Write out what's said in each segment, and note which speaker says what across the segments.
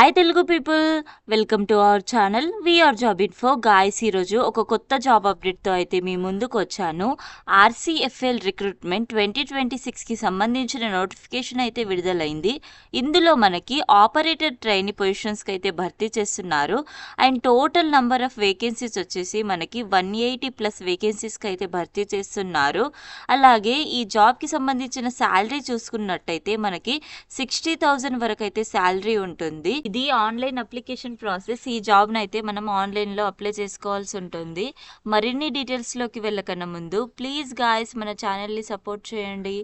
Speaker 1: Hi Telugu people, welcome to our channel VR job info. Guys, ఈరోజు ఒక కొత్త job అప్డేట్తో అయితే మీ ముందుకు వచ్చాను. ఆర్సీఎఫ్ఎల్ రిక్రూట్మెంట్ 2026కి సంబంధించిన నోటిఫికేషన్ అయితే విడుదలైంది. ఇందులో మనకి ఆపరేటర్ ట్రైనీ పొజిషన్స్కి అయితే భర్తీ చేస్తున్నారు. And total number of vacancies వచ్చేసి మనకి 180+ వేకెన్సీస్కి అయితే భర్తీ చేస్తున్నారు. అలాగే ఈ జాబ్కి సంబంధించిన శాలరీ చూసుకున్నట్టయితే మనకి 60,000 వరకు అయితే శాలరీ ఉంటుంది. ఇది ఆన్లైన్ అప్లికేషన్ ప్రాసెస్. ఈ జాబ్ని అయితే మనం ఆన్లైన్లో అప్లై చేసుకోవాల్సి ఉంటుంది. మరిన్ని డీటెయిల్స్లోకి వెళ్ళకన్నా ముందు ప్లీజ్ గాయస్ మన ఛానల్ని సపోర్ట్ చేయండి.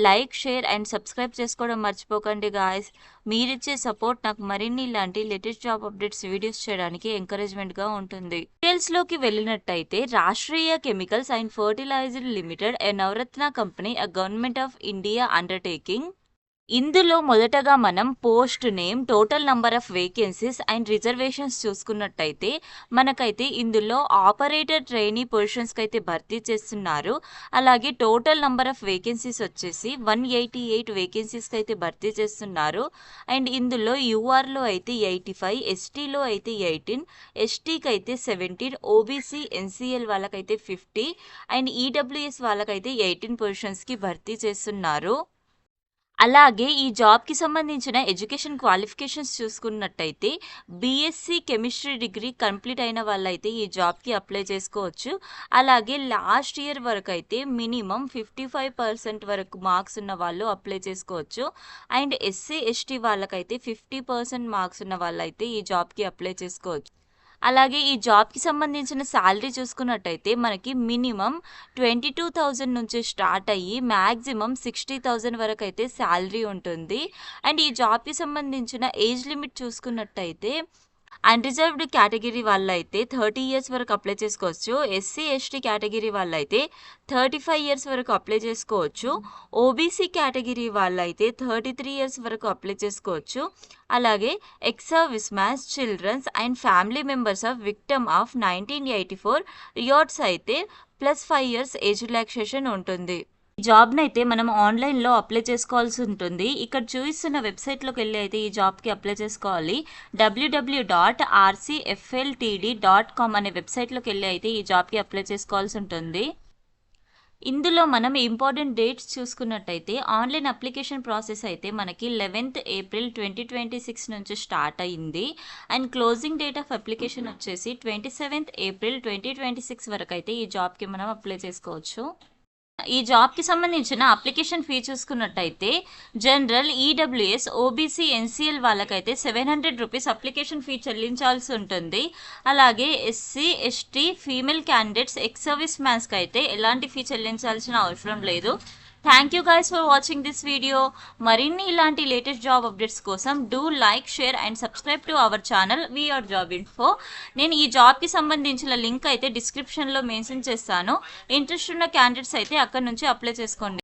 Speaker 1: లైక్, షేర్ అండ్ సబ్స్క్రైబ్ చేసుకోవడం మర్చిపోకండి గాయస్. మీరిచ్చే సపోర్ట్ నాకు మరిన్ని ఇలాంటి లేటెస్ట్ జాబ్ అప్డేట్స్ వీడియోస్ చేయడానికి ఎంకరేజ్మెంట్గా ఉంటుంది. డీటెయిల్స్లోకి వెళ్ళినట్టయితే Rashtriya chemicals and fertilizer limited, a Navratna company, a government of India undertaking. ఇందులో మొదటగా మనం post name, total number of vacancies and reservations చూసుకున్నట్టయితే మనకైతే ఇందులో ఆపరేటర్ ట్రైనీ పొజిషన్స్కి అయితే భర్తీ చేస్తున్నారు. అలాగే టోటల్ నంబర్ ఆఫ్ వేకెన్సీస్ వచ్చేసి 188 వేకెన్సీస్కి అయితే భర్తీ చేస్తున్నారు. అండ్ ఇందులో యూఆర్లో అయితే 85, ఎస్టీలో అయితే 18, ఎస్టీకి అయితే 17, ఓబీసీ ఎన్సీఎల్ వాళ్ళకైతే 50 అండ్ ఈడబ్ల్యూఎస్ వాళ్ళకైతే 18 పొజిషన్స్కి భర్తీ చేస్తున్నారు. అలాగే ఈ జాబ్కి సంబంధించిన ఎడ్యుకేషన్ క్వాలిఫికేషన్స్ చూసుకున్నట్టయితే బీఎస్సీ కెమిస్ట్రీ డిగ్రీ కంప్లీట్ అయిన వాళ్ళైతే ఈ జాబ్కి అప్లై చేసుకోవచ్చు. అలాగే లాస్ట్ ఇయర్ వరకు అయితే మినిమం 55% వరకు మార్క్స్ ఉన్న వాళ్ళు అప్లై చేసుకోవచ్చు. అండ్ ఎస్సీ ఎస్టీ వాళ్ళకైతే 50% మార్క్స్ ఉన్న వాళ్ళైతే ఈ జాబ్కి అప్లై చేసుకోవచ్చు. అలాగే ఈ జాబ్కి సంబంధించిన శాలరీ చూసుకున్నట్టయితే మనకి మినిమం 22,000 నుంచి స్టార్ట్ అయ్యి మ్యాక్సిమం 60,000 వరకు అయితే శాలరీ ఉంటుంది. అండ్ ఈ జాబ్కి సంబంధించిన ఏజ్ లిమిట్ చూసుకున్నట్టయితే అన్రిజర్వ్డ్ కేటగిరీ వాళ్ళైతే 30 ఇయర్స్ వరకు అప్లై చేసుకోవచ్చు. ఎస్సీ ఎస్టీ కేటగిరీ వాళ్ళైతే 35 ఇయర్స్ వరకు అప్లై చేసుకోవచ్చు. ఓబీసీ కేటగిరీ వాళ్ళైతే 33 ఇయర్స్ వరకు అప్లై చేసుకోవచ్చు. అలాగే ex service mans, childrens and family members of victim of 1984 riots అయితే +5 ఇయర్స్ ఏజ్ రిలాక్సేషన్ ఉంటుంది. ఈ జాబ్ని అయితే మనం ఆన్లైన్లో అప్లై చేసుకోవాల్సి ఉంటుంది. ఇక్కడ చూపిస్తున్న వెబ్సైట్లోకి వెళ్ళి అయితే ఈ జాబ్కి అప్లై చేసుకోవాలి. www.rcfltd.com అనే వెబ్సైట్లోకి వెళ్ళి అయితే ఈ జాబ్కి అప్లై చేసుకోవాల్సి ఉంటుంది. ఇందులో మనం ఇంపార్టెంట్ డేట్స్ చూసుకున్నట్టయితే ఆన్లైన్ అప్లికేషన్ ప్రాసెస్ అయితే మనకి 11th ఏప్రిల్ 2026 నుంచి స్టార్ట్ అయింది. And closing date of application వచ్చేసి 27th ఏప్రిల్ 2026 వరకు అయితే ఈ జాబ్కి మనం అప్లై చేసుకోవచ్చు. ఈ జాబ్కి సంబంధించిన అప్లికేషన్ ఫీ చూసుకున్నట్టయితే జనరల్, ఈడబ్ల్యూఎస్, ఓబీసీ, ఎన్సీఎల్ వాళ్ళకైతే 700 రూపీస్ అప్లికేషన్ ఫీ చెల్లించాల్సి ఉంటుంది. అలాగే SC ST female candidates, ex service మ్యాన్స్కి అయితే ఎలాంటి ఫీ చెల్లించాల్సిన అవసరం లేదు. Thank you guys for watching this video. మరిన్ని ఇలాంటి లేటెస్ట్ జాబ్ అప్డేట్స్ కోసం do like, share and subscribe to our channel VR job info. నేను ఈ జాబ్కి సంబంధించిన లింక్ అయితే డిస్క్రిప్షన్లో మెన్షన్ చేస్తాను. ఇంట్రెస్ట్ ఉన్న క్యాండిడేట్స్ అయితే అక్కడ నుంచి అప్లై చేసుకోండి.